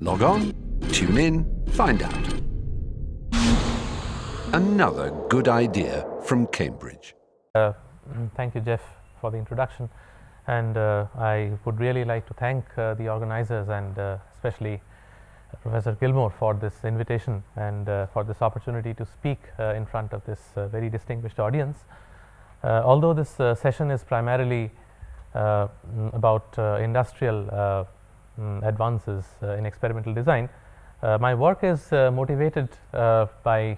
Log on, tune in, find out. Another good idea from Cambridge. Thank you, Jeff, for the introduction, and I would really like to thank the organizers and especially Professor Gilmore for this invitation and for this opportunity to speak in front of this very distinguished audience. Although this session is primarily about industrial advances in experimental design, my work is motivated by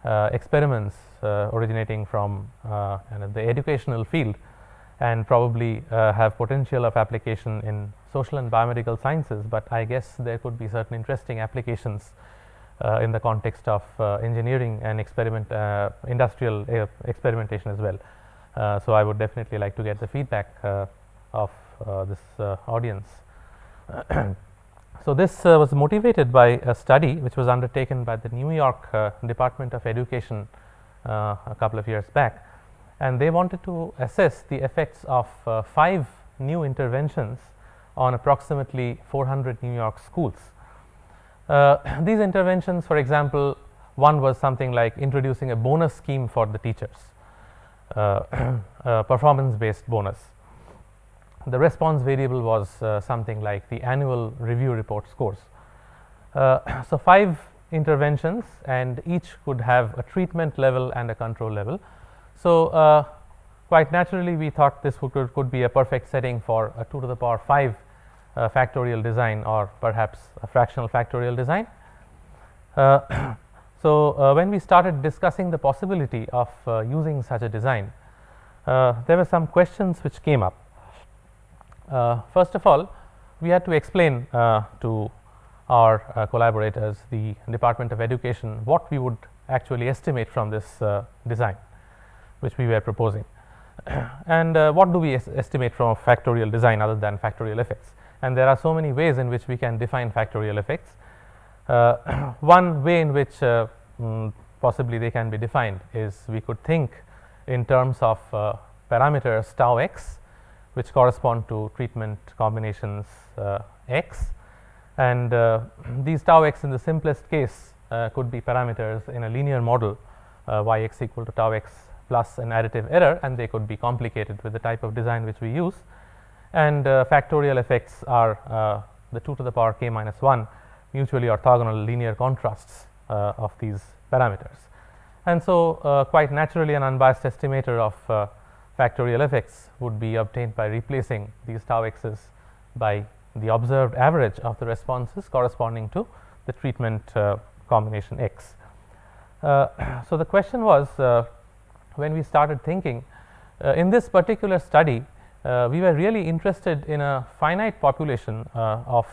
experiments originating from the educational field, and probably have potential of application in social and biomedical sciences, but I guess there could be certain interesting applications in the context of engineering and industrial experimentation as well. So I would definitely like to get the feedback of this audience. So this was motivated by a study which was undertaken by the New York Department of Education a couple of years back, and they wanted to assess the effects of 5 new interventions on approximately 400 New York schools. These interventions, for example, one was something like introducing a bonus scheme for the teachers, a performance-based bonus. The response variable was something like the annual review report scores. So 5 interventions, and each could have a treatment level and a control level. So quite naturally we thought this could be a perfect setting for a 2 to the power 5 factorial design, or perhaps a fractional factorial design. So when we started discussing the possibility of using such a design, there were some questions which came up. First of all, we had to explain to our collaborators, the Department of Education, what we would actually estimate from this design which we were proposing, and what do we estimate from a factorial design other than factorial effects. And there are so many ways in which we can define factorial effects. One way in which possibly they can be defined is we could think in terms of parameters tau x, which correspond to treatment combinations x, and these tau x in the simplest case could be parameters in a linear model y x equal to tau x plus an additive error, and they could be complicated with the type of design which we use. And factorial effects are the 2 to the power k minus 1 mutually orthogonal linear contrasts of these parameters. And so quite naturally an unbiased estimator of factorial effects would be obtained by replacing these tau x's by the observed average of the responses corresponding to the treatment combination x. So the question was, when we started thinking in this particular study, we were really interested in a finite population of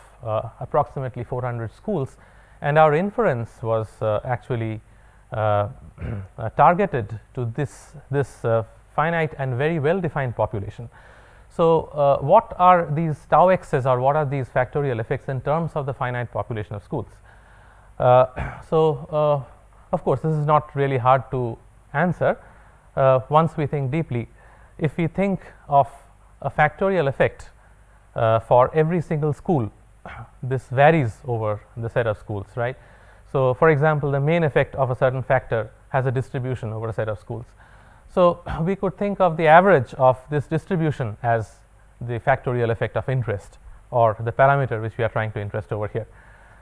approximately 400 schools, and our inference was actually targeted to this finite and very well defined population. So what are these tau x's, or what are these factorial effects in terms of the finite population of schools? So of course this is not really hard to answer once we think deeply. If we think of a factorial effect for every single school, this varies over the set of schools, right? So for example, the main effect of a certain factor has a distribution over a set of schools. So we could think of the average of this distribution as the factorial effect of interest, or the parameter which we are trying to interest over here.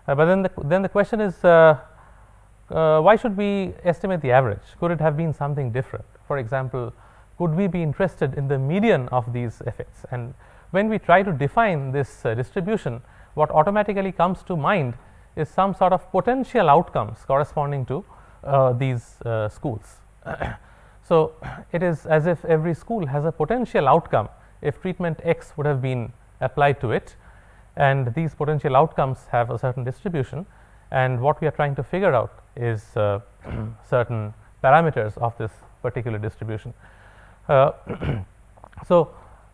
But then the question is, why should we estimate the average? Could it have been something different? For example, could we be interested in the median of these effects? And when we try to define this distribution, what automatically comes to mind is some sort of potential outcomes corresponding to these schools. So it is as if every school has a potential outcome if treatment x would have been applied to it, and these potential outcomes have a certain distribution, and what we are trying to figure out is certain parameters of this particular distribution. So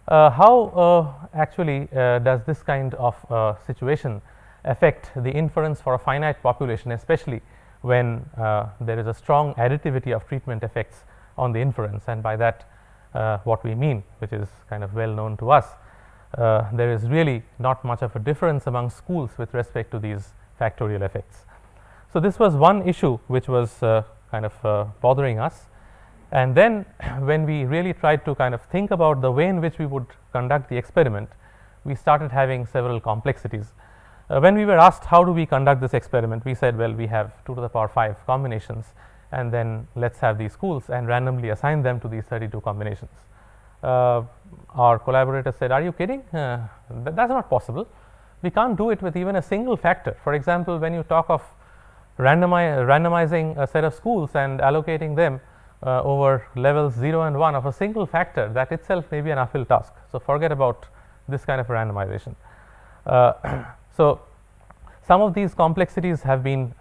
how actually does this kind of situation affect the inference for a finite population, especially when there is a strong additivity of treatment effects on the inference, and by that what we mean, which is kind of well known to us. there is really not much of a difference among schools with respect to these factorial effects. So, this was one issue which was kind of bothering us, and then when we really tried to kind of think about the way in which we would conduct the experiment, we started having several complexities. When we were asked how do we conduct this experiment, we said, well, we have 2 to the power 5 combinations, and then let us have these schools and randomly assign them to these 32 combinations. Our collaborators said, are you kidding? That is not possible. We can't do it with even a single factor. For example, when you talk of randomizing a set of schools and allocating them over levels 0 and 1 of a single factor, that itself may be an uphill task. So, forget about this kind of randomization. So, some of these complexities have been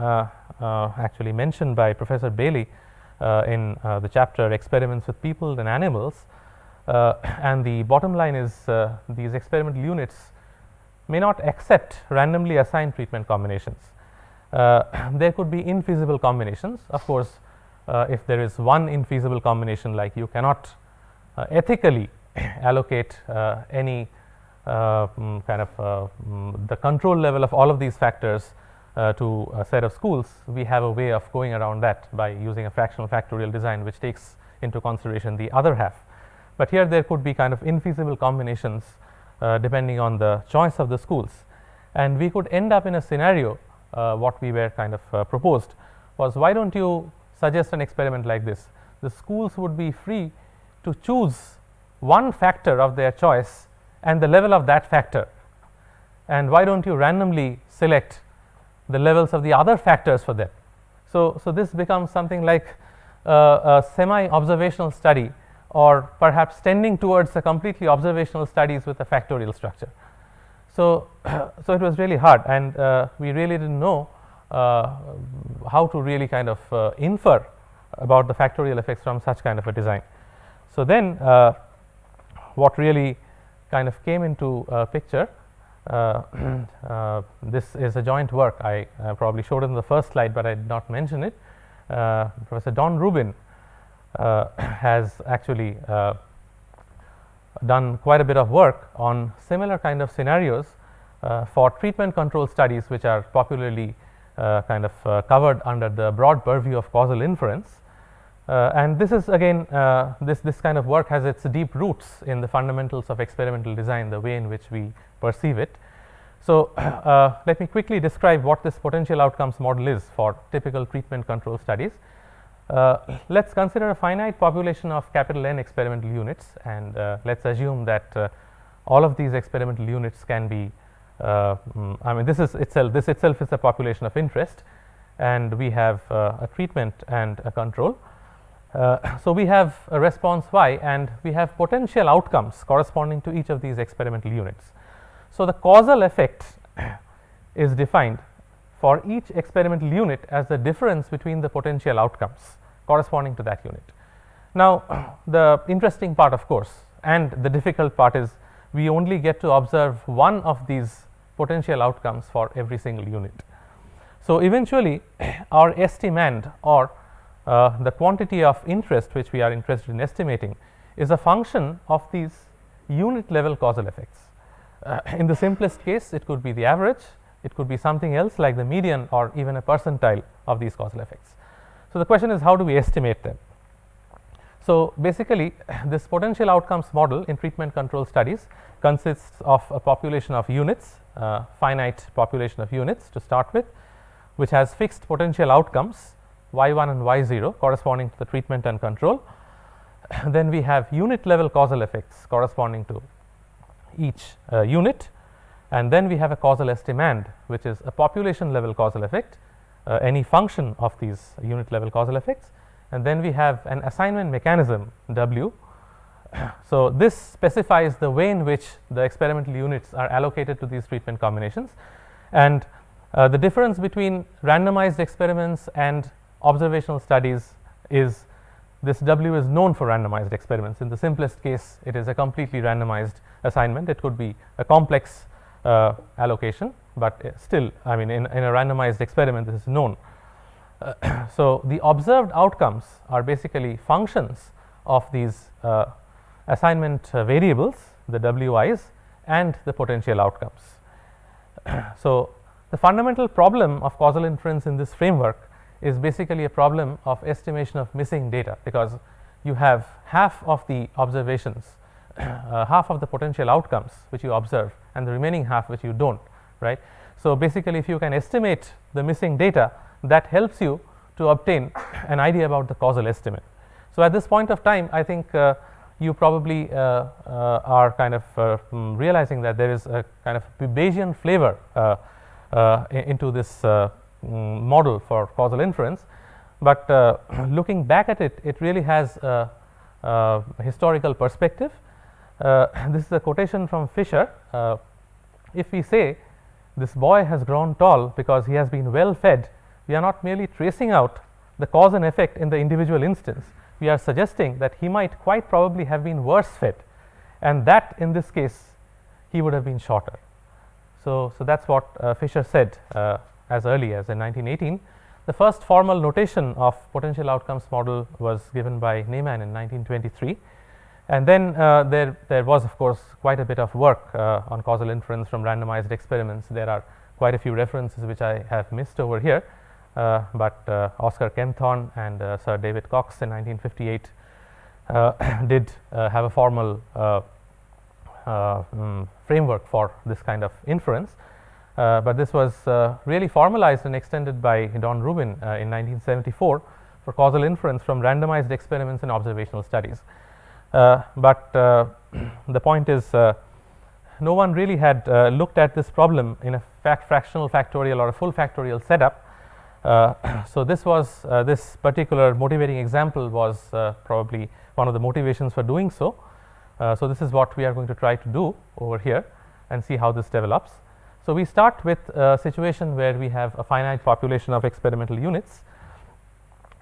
actually mentioned by Professor Bailey in the chapter Experiments with People and Animals, and the bottom line is these experimental units may not accept randomly assigned treatment combinations. There could be infeasible combinations. Of course, if there is one infeasible combination, like you cannot ethically allocate any kind of the control level of all of these factors to a set of schools, we have a way of going around that by using a fractional factorial design which takes into consideration the other half. But here there could be kind of infeasible combinations depending on the choice of the schools, and we could end up in a scenario what we were kind of proposed was, why don't you suggest an experiment like this? The schools would be free to choose one factor of their choice and the level of that factor, and why don't you randomly select the levels of the other factors for them. So, this becomes something like a semi-observational study, or perhaps tending towards a completely observational studies with a factorial structure. So, it was really hard, and we really didn't know how to really kind of infer about the factorial effects from such kind of a design. So, then what really kind of came into picture, this is a joint work. I probably showed it in the first slide, but I did not mention it. Professor Don Rubin has actually done quite a bit of work on similar kind of scenarios for treatment control studies, which are popularly kind of covered under the broad purview of causal inference. And this is again this kind of work has its deep roots in the fundamentals of experimental design, the way in which we perceive it. So, let me quickly describe what this potential outcomes model is for typical treatment control studies. Let us consider a finite population of capital N experimental units, and let us assume that all of these experimental units can be I mean, this itself is a population of interest, and we have a treatment and a control. So, we have a response y, and we have potential outcomes corresponding to each of these experimental units. So, the causal effect is defined for each experimental unit as the difference between the potential outcomes corresponding to that unit. Now, the interesting part, of course, and the difficult part is we only get to observe one of these potential outcomes for every single unit. So, eventually our estimand, or the quantity of interest which we are interested in estimating, is a function of these unit level causal effects. In the simplest case, it could be the average, it could be something else like the median or even a percentile of these causal effects. So, the question is, how do we estimate them? So, basically this potential outcomes model in treatment control studies consists of a population of units, finite population of units to start with, which has fixed potential outcomes y1 and y0 corresponding to the treatment and control. Then we have unit level causal effects corresponding to each unit, and then we have a causal estimand, which is a population level causal effect, any function of these unit level causal effects, and then we have an assignment mechanism W. So, this specifies the way in which the experimental units are allocated to these treatment combinations, and the difference between randomized experiments and observational studies is this W is known for randomized experiments. In the simplest case, it is a completely randomized assignment. It could be a complex allocation, but still, I mean, in a randomized experiment, this is known. So, the observed outcomes are basically functions of these assignment variables, the Wi's, and the potential outcomes. So, the fundamental problem of causal inference in this framework is basically a problem of estimation of missing data, because you have half of the observations, half of the potential outcomes which you observe and the remaining half which you do not, right. So, basically if you can estimate the missing data, that helps you to obtain an idea about the causal estimate. So, at this point of time, I think you probably are kind of realizing that there is a kind of Bayesian flavor into this model for causal inference, but looking back at it, it really has a historical perspective. This is a quotation from Fisher. If we say this boy has grown tall because he has been well fed, we are not merely tracing out the cause and effect in the individual instance. We are suggesting that he might quite probably have been worse fed, and that in this case he would have been shorter. So that is what Fisher said as early as in 1918. The first formal notation of potential outcomes model was given by Neyman in 1923, and then there was of course quite a bit of work on causal inference from randomized experiments. There are quite a few references which I have missed over here. But Oscar Kempthorne and Sir David Cox in 1958 did have a formal framework for this kind of inference, but this was really formalized and extended by Don Rubin in 1974 for causal inference from randomized experiments and observational studies. But the point is, no one really had looked at this problem in a fractional factorial or a full factorial setup. So this was this particular motivating example was probably one of the motivations for doing so. So this is what we are going to try to do over here and see how this develops. So we start with a situation where we have a finite population of experimental units,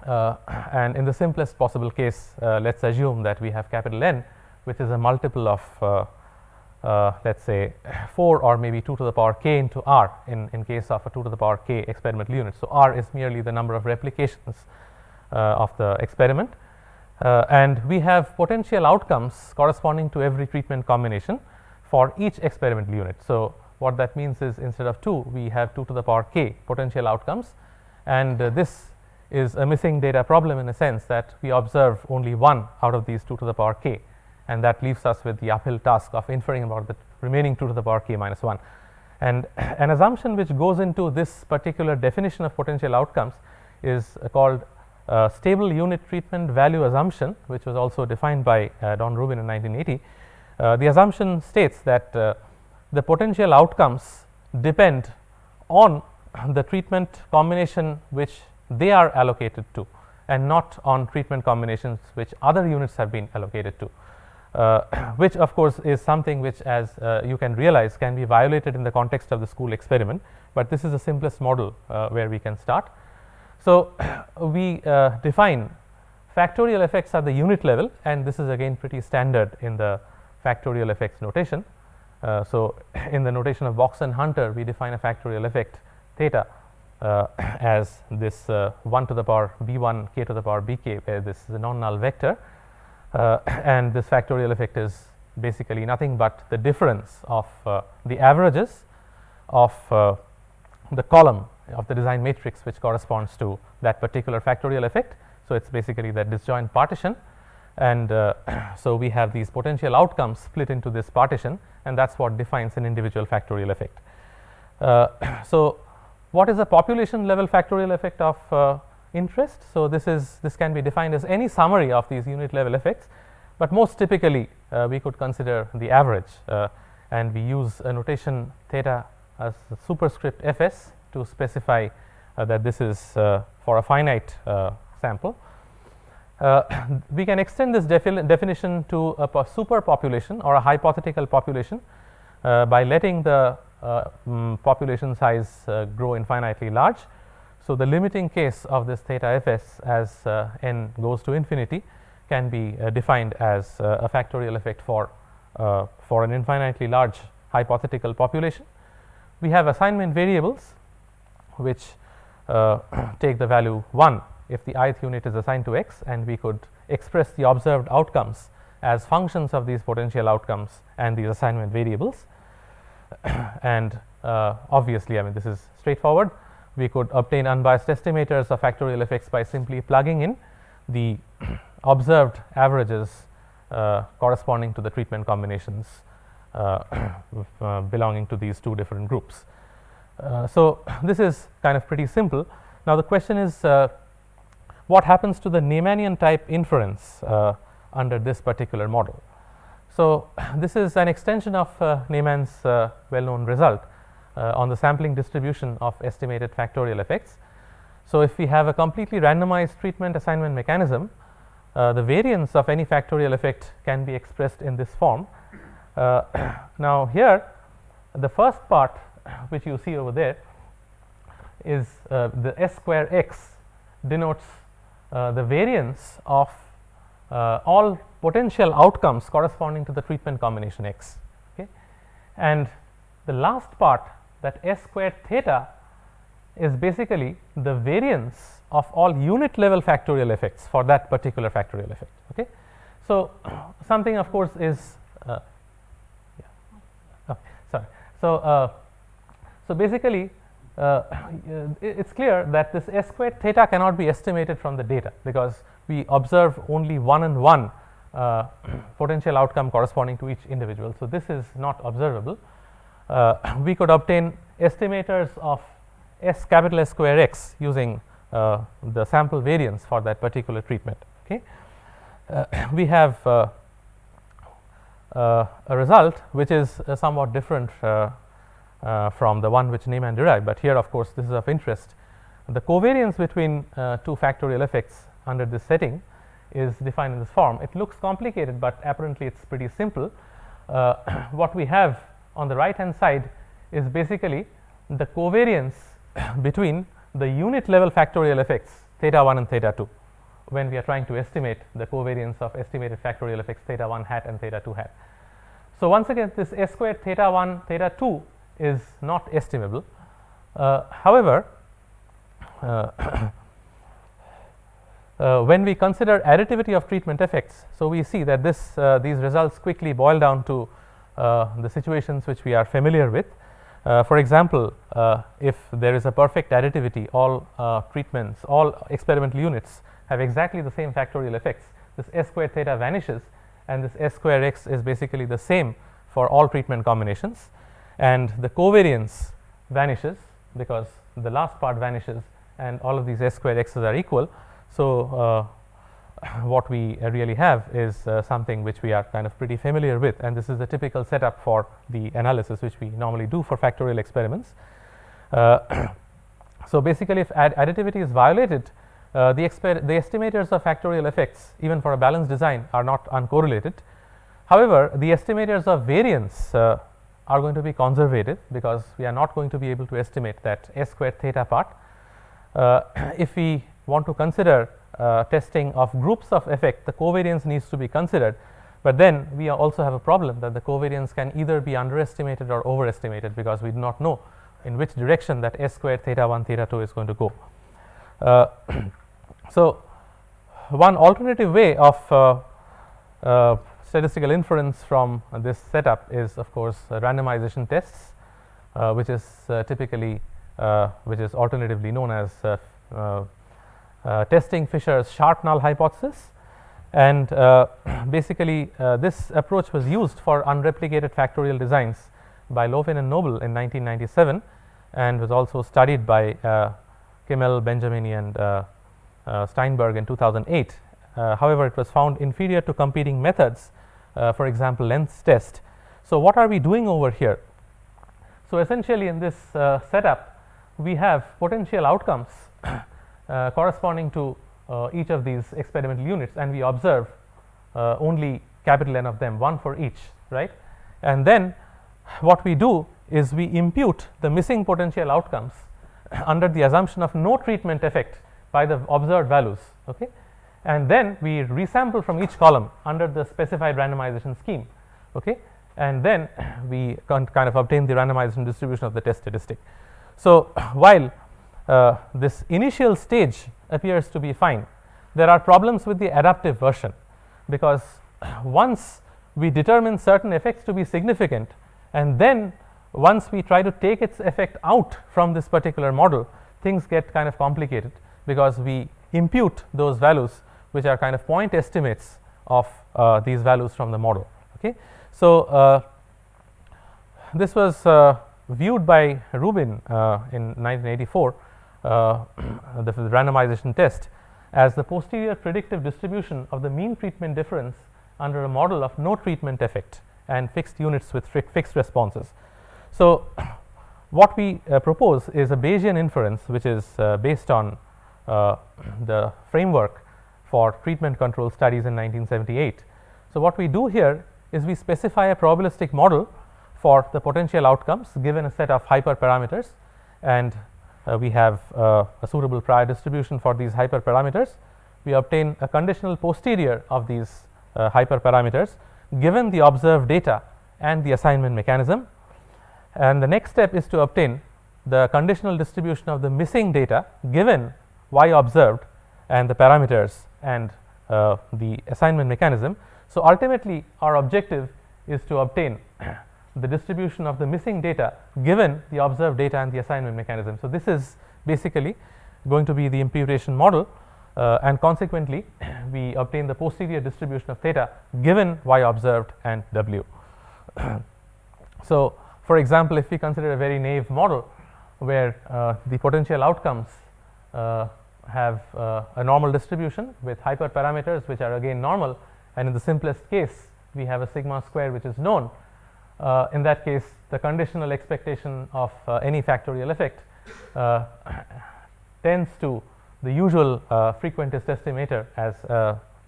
and in the simplest possible case, let us assume that we have capital N, which is a multiple of let us say 4 or maybe 2 to the power k into r in case of a 2 to the power k experimental unit. So, r is merely the number of replications of the experiment, and we have potential outcomes corresponding to every treatment combination for each experimental unit. So, what that means is instead of 2 we have 2 to the power k potential outcomes, and this is a missing data problem in a sense that we observe only 1 out of these 2 to the power k, and that leaves us with the uphill task of inferring about the remaining 2 to the power k minus 1. And an assumption which goes into this particular definition of potential outcomes is called stable unit treatment value assumption, which was also defined by Don Rubin in 1980. The assumption states that the potential outcomes depend on the treatment combination which they are allocated to, and not on treatment combinations which other units have been allocated to. Which of course is something which, as you can realize, can be violated in the context of the school experiment, but this is the simplest model where we can start. So, we define factorial effects at the unit level, and this is again pretty standard in the factorial effects notation. So, in the notation of Box and Hunter, we define a factorial effect theta as this 1 to the power b1 k to the power bk, where this is a non-null vector. And this factorial effect is basically nothing but the difference of the averages of the column of the design matrix which corresponds to that particular factorial effect. So, it is basically that disjoint partition, and so we have these potential outcomes split into this partition, and that is what defines an individual factorial effect. So, what is a population level factorial effect of interest? So, this can be defined as any summary of these unit level effects, but most typically we could consider the average, and we use a notation theta as a superscript fs to specify that this is for a finite sample. We can extend this definition to a superpopulation or a hypothetical population by letting the population size grow infinitely large. So, the limiting case of this theta fs as n goes to infinity can be defined as a factorial effect for an infinitely large hypothetical population. We have assignment variables which take the value 1 if the ith unit is assigned to x, and we could express the observed outcomes as functions of these potential outcomes and these assignment variables. And obviously, I mean, this is straightforward. We could obtain unbiased estimators of factorial effects by simply plugging in the observed averages corresponding to the treatment combinations belonging to these two different groups. So this is kind of pretty simple. Now the question is, what happens to the Neymanian type inference under this particular model? So this is an extension of Neymann's well-known result on the sampling distribution of estimated factorial effects. So if we have a completely randomized treatment assignment mechanism, the variance of any factorial effect can be expressed in this form. Now here, the first part which you see over there is the S square x denotes the variance of all potential outcomes corresponding to the treatment combination x. Okay? And the last part, that S squared theta, is basically the variance of all unit level factorial effects for that particular factorial effect. Okay? So something of course is so basically it's clear that this S squared theta cannot be estimated from the data, because we observe only 1 and 1 potential outcome corresponding to each individual. So this is not observable. We could obtain estimators of S capital S square x using the sample variance for that particular treatment. Okay? We have a result which is somewhat different from the one which Neyman derived, but here of course this is of interest. The covariance between two factorial effects under this setting is defined in this form. It looks complicated, but apparently it's pretty simple. What we have on the right hand side is basically the covariance between the unit level factorial effects theta 1 and theta 2 when we are trying to estimate the covariance of estimated factorial effects theta 1 hat and theta 2 hat. So once again, this S squared theta 1 theta 2 is not estimable. However, when we consider additivity of treatment effects, so we see that these results quickly boil down to the situations which we are familiar with. For example, if there is a perfect additivity, all treatments, all experimental units have exactly the same factorial effects, this S squared theta vanishes, and this S square x is basically the same for all treatment combinations, and the covariance vanishes because the last part vanishes and all of these S square x's are equal. So what we really have is something which we are kind of pretty familiar with, and this is the typical setup for the analysis which we normally do for factorial experiments. So basically, if additivity is violated, the estimators of factorial effects, even for a balanced design, are not uncorrelated. However, the estimators of variance are going to be conservative, because we are not going to be able to estimate that S squared theta part. If we want to consider testing of groups of effect, the covariance needs to be considered, but then we also have a problem that the covariance can either be underestimated or overestimated, because we do not know in which direction that S squared theta 1 theta 2 is going to go. So one alternative way of statistical inference from this setup is of course randomization tests, which is typically which is alternatively known as testing Fisher's sharp null hypothesis. And basically this approach was used for unreplicated factorial designs by Lovin and Noble in 1997, and was also studied by Kimmel, Benjamini and Steinberg in 2008. However, it was found inferior to competing methods, for example length test. So what are we doing over here? So essentially in this setup we have potential outcomes corresponding to each of these experimental units, and we observe only capital N of them, one for each, right? And then what we do is we impute the missing potential outcomes under the assumption of no treatment effect by the observed values, okay? And then we resample from each column under the specified randomization scheme, okay? And then we kind of obtain the randomization distribution of the test statistic. So while this initial stage appears to be fine, there are problems with the adaptive version, because once we determine certain effects to be significant and then once we try to take its effect out from this particular model, things get kind of complicated, because we impute those values which are kind of point estimates of these values from the model. Okay. So, this was viewed by Rubin in 1984, the randomization test, as the posterior predictive distribution of the mean treatment difference under a model of no treatment effect and fixed units with fixed responses. So, what we propose is a Bayesian inference, which is based on the framework for treatment control studies in 1978. So, what we do here is we specify a probabilistic model for the potential outcomes given a set of hyperparameters, and we have a suitable prior distribution for these hyperparameters. We obtain a conditional posterior of these hyperparameters given the observed data and the assignment mechanism, and the next step is to obtain the conditional distribution of the missing data given y observed and the parameters and the assignment mechanism. So, ultimately our objective is to obtain the distribution of the missing data given the observed data and the assignment mechanism. So, this is basically going to be the imputation model, and consequently we obtain the posterior distribution of theta given y observed and w. So, for example, if we consider a very naive model where the potential outcomes have a normal distribution with hyperparameters which are again normal, and in the simplest case we have a sigma square which is known, in that case the conditional expectation of any factorial effect tends to the usual frequentist estimator as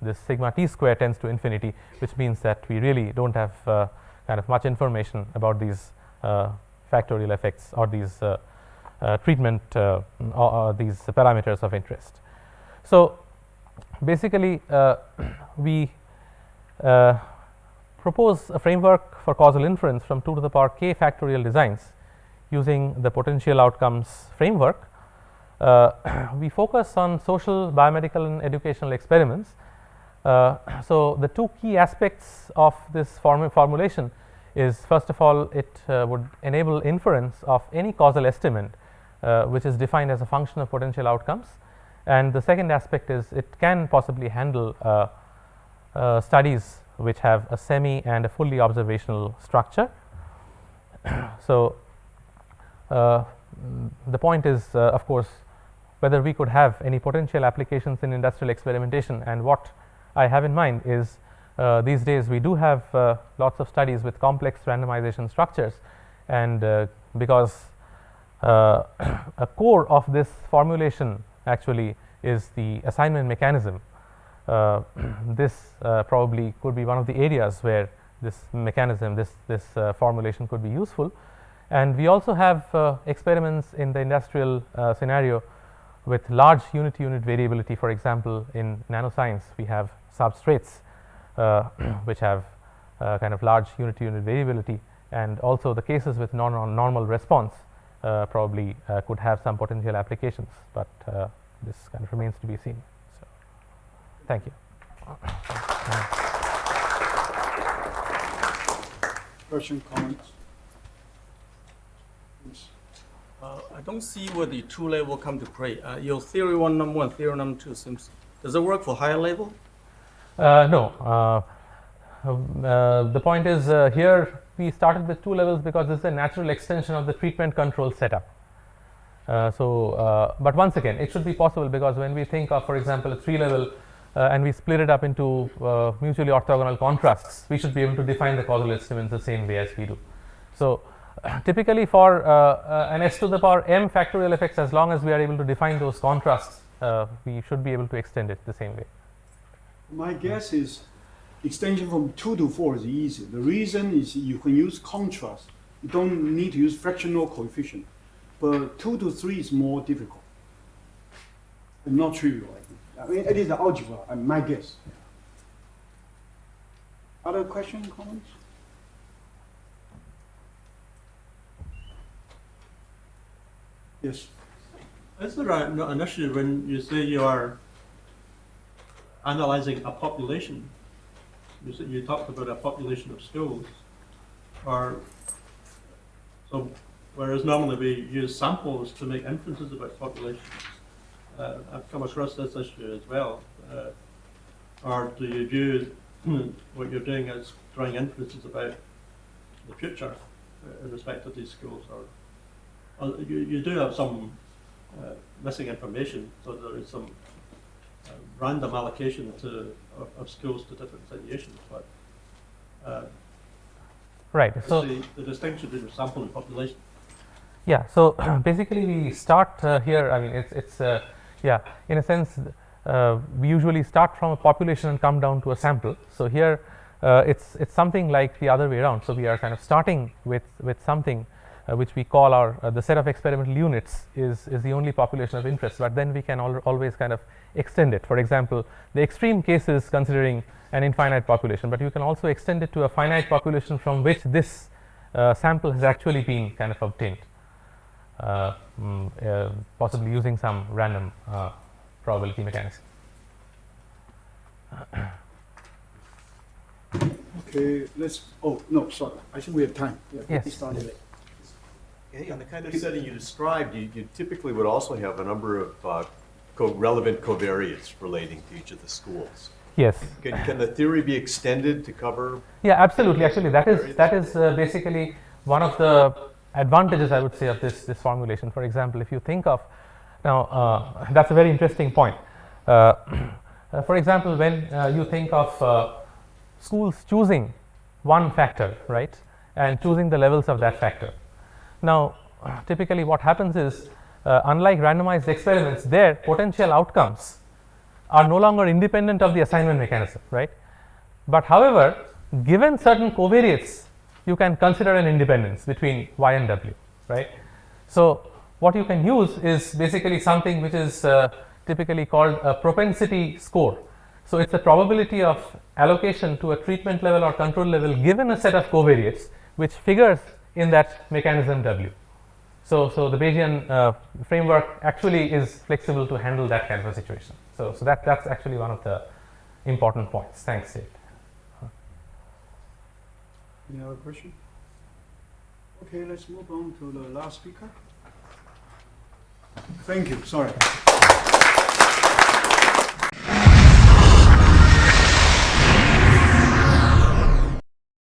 this sigma t square tends to infinity, which means that we really do not have kind of much information about these factorial effects or these treatment or these parameters of interest. So, basically we propose a framework for causal inference from 2 to the power k factorial designs using the potential outcomes framework. We focus on social, biomedical and educational experiments. So, the 2 key aspects of this formulation is, first of all, it would enable inference of any causal estimate which is defined as a function of potential outcomes, and the second aspect is it can possibly handle studies which have a semi and a fully observational structure. So, the point is of course whether we could have any potential applications in industrial experimentation, and what I have in mind is these days we do have lots of studies with complex randomization structures, and because a core of this formulation actually is the assignment mechanism, this probably could be one of the areas where this mechanism, this formulation could be useful. And we also have experiments in the industrial scenario with large unit-to-unit variability. For example, in nanoscience we have substrates which have kind of large unit-to-unit variability, and also the cases with non-normal response probably could have some potential applications, but this kind of remains to be seen. So, thank you. Question, comments? Yes. I don't see where the 2 level come to play. Your theory 1 number 1, theory number 2 seems, does it work for higher level? No. The point is here we started with 2 levels because this is a natural extension of the treatment control setup. But once again it should be possible, because when we think of, for example, a 3 level and we split it up into mutually orthogonal contrasts, we should be able to define the causal estimates the same way as we do. So, typically for an s to the power m factorial effects, as long as we are able to define those contrasts, we should be able to extend it the same way. My guess is extension from 2 to 4 is easy. The reason is you can use contrast. You don't need to use fractional coefficient. But 2 to 3 is more difficult and not trivial, I think. I mean, it is the algebra, my guess. Other questions, comments? Yes. Is there an issue when you say you are analyzing a population? You talked about a population of schools, or So whereas normally we use samples to make inferences about populations, I've come across this issue as well. Or do you view what you're doing as drawing inferences about the future in respect of these schools? Or you do have some missing information, so there is some random allocation of schools to different situations. But Right. So the distinction between sample and population. yeah. So basically, we start here. I mean, it's yeah. In a sense, we usually start from a population and come down to a sample. So here, it's something like the other way around. So we are kind of starting with something which we call our the set of experimental units is the only population of interest. But then we can always kind of extend it. For example, the extreme case is considering an infinite population, but you can also extend it to a finite population from which this sample has actually been kind of obtained, possibly using some random probability mechanism. Okay, let's. Oh no, sorry. I think we have time. Yeah, Yes. we started late. In the kind of setting you described, you typically would also have a number of relevant covariates relating to each of the schools. Yes. Can the theory be extended to cover? Yeah, absolutely. Actually, that is basically one of the advantages, I would say, of this formulation. For example, if you think of now, that's a very interesting point. For example, when you think of schools choosing one factor, right, and choosing the levels of that factor. Now, typically, what happens is, unlike randomized experiments, their potential outcomes are no longer independent of the assignment mechanism, right? But however, given certain covariates, you can consider an independence between y and w, right? So what you can use is basically something which is typically called a propensity score. So it's the probability of allocation to a treatment level or control level given a set of covariates which figures in that mechanism w. So the Bayesian framework actually is flexible to handle that kind of a situation. So that's actually one of the important points. Thanks, Sid. Any other question? Okay, let's move on to the last speaker. Thank you. Sorry.